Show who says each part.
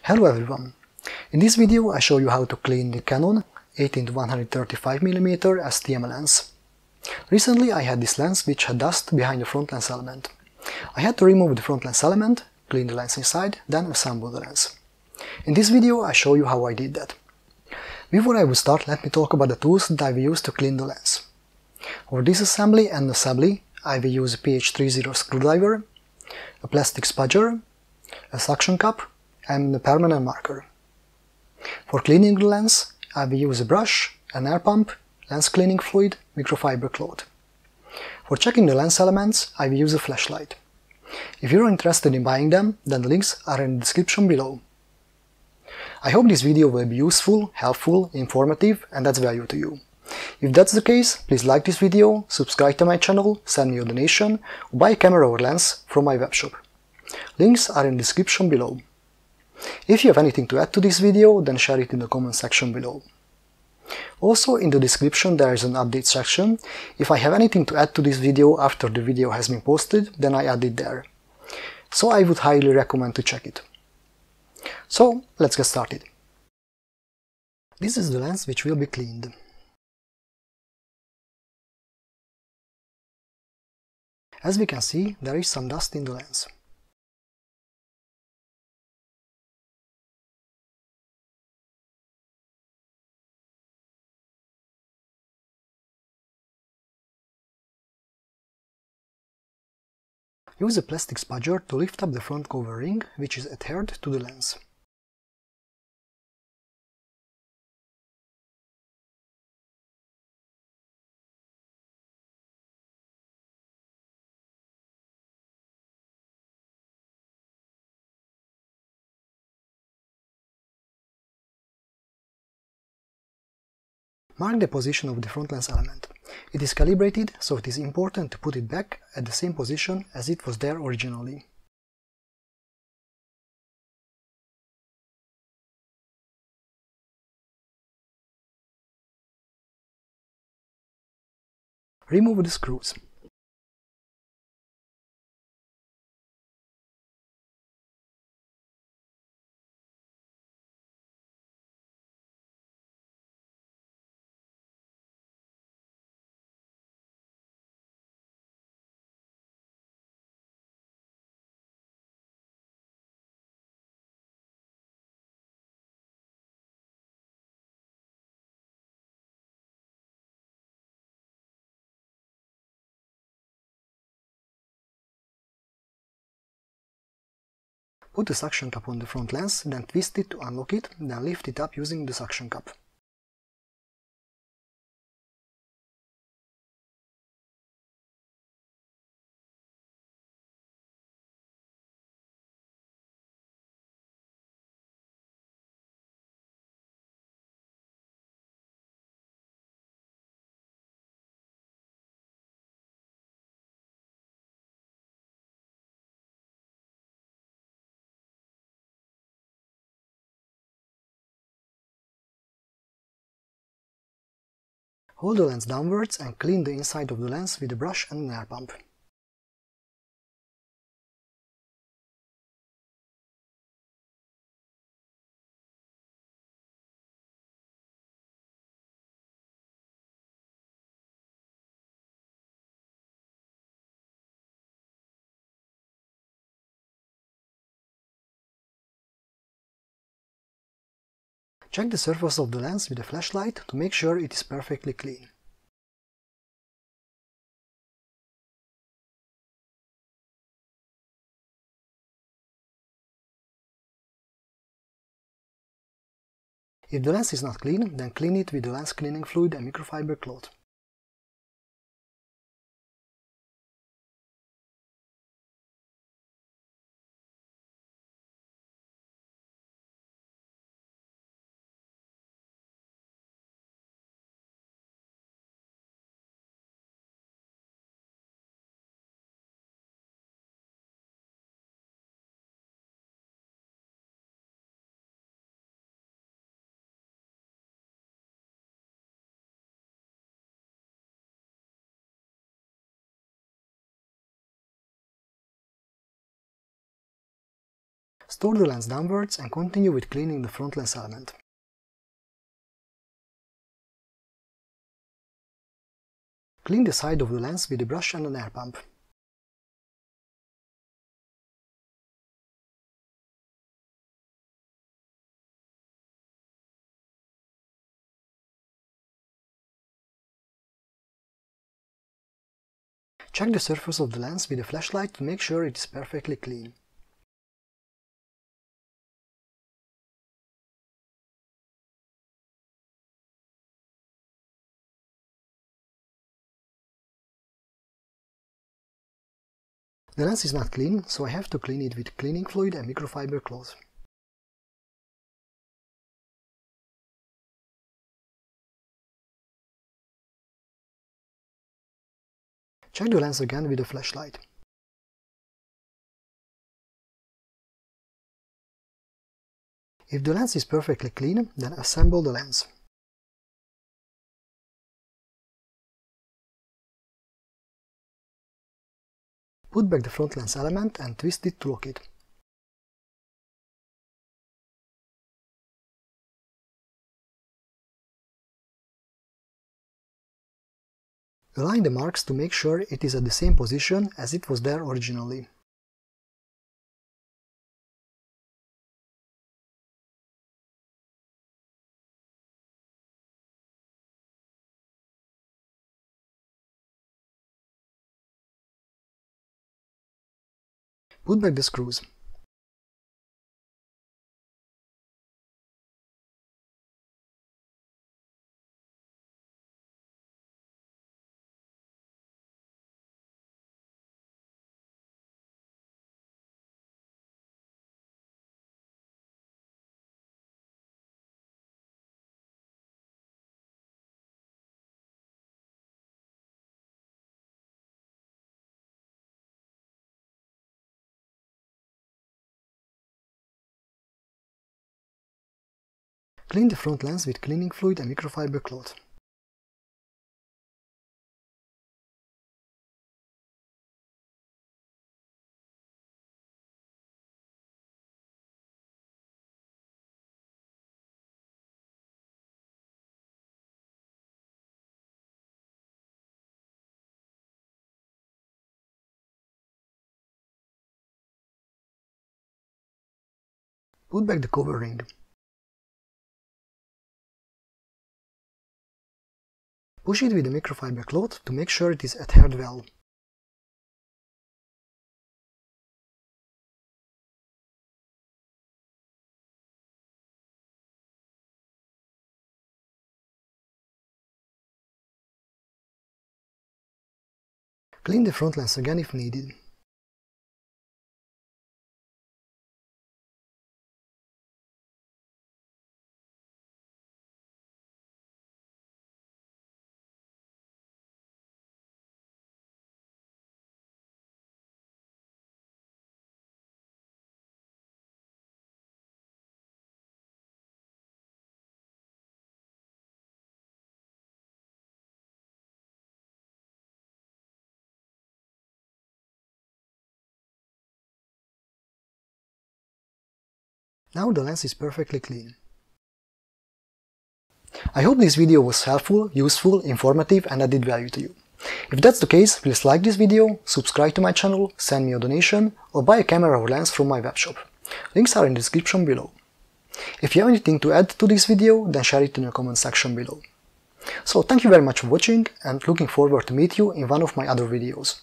Speaker 1: Hello everyone! In this video I show you how to clean the Canon 18-135mm STM lens. Recently I had this lens which had dust behind the front lens element. I had to remove the front lens element, clean the lens inside, then assemble the lens. In this video I show you how I did that. Before I would start, let me talk about the tools that I will use to clean the lens. For disassembly and assembly I will use a PH30 screwdriver, a plastic spudger, a suction cup, and a permanent marker. For cleaning the lens, I will use a brush, an air pump, lens cleaning fluid, microfiber cloth. For checking the lens elements, I will use a flashlight. If you are interested in buying them, then the links are in the description below. I hope this video will be useful, helpful, informative, and adds value to you. If that's the case, please like this video, subscribe to my channel, send me a donation, or buy a camera or lens from my webshop. Links are in the description below. If you have anything to add to this video, then share it in the comment section below. Also, in the description there is an update section. If I have anything to add to this video after the video has been posted, then I add it there. So I would highly recommend to check it. So, let's get started. This is the lens which will be cleaned. As we can see, there is some dust in the lens. Use a plastic spudger to lift up the front cover ring, which is adhered to the lens. Mark the position of the front lens element. It is calibrated, so it is important to put it back at the same position as it was there originally. Remove the screws. Put the suction cup on the front lens, then twist it to unlock it, then lift it up using the suction cup. Hold the lens downwards and clean the inside of the lens with a brush and an air pump. Check the surface of the lens with a flashlight to make sure it is perfectly clean. If the lens is not clean, then clean it with the lens cleaning fluid and microfiber cloth. Store the lens downwards and continue with cleaning the front lens element. Clean the side of the lens with a brush and an air pump. Check the surface of the lens with a flashlight to make sure it is perfectly clean. The lens is not clean, so I have to clean it with cleaning fluid and microfiber cloth. Check the lens again with a flashlight. If the lens is perfectly clean, then assemble the lens. Put back the front lens element and twist it to lock it. Align the marks to make sure it is at the same position as it was there originally. Put back the screws. Clean the front lens with cleaning fluid and microfiber cloth. Put back the cover ring. Push it with a microfiber cloth to make sure it is adhered well. Clean the front lens again if needed. Now the lens is perfectly clean. I hope this video was helpful, useful, informative and added value to you. If that's the case, please like this video, subscribe to my channel, send me a donation or buy a camera or lens from my webshop. Links are in the description below. If you have anything to add to this video, then share it in the comment section below. So thank you very much for watching and looking forward to meet you in one of my other videos.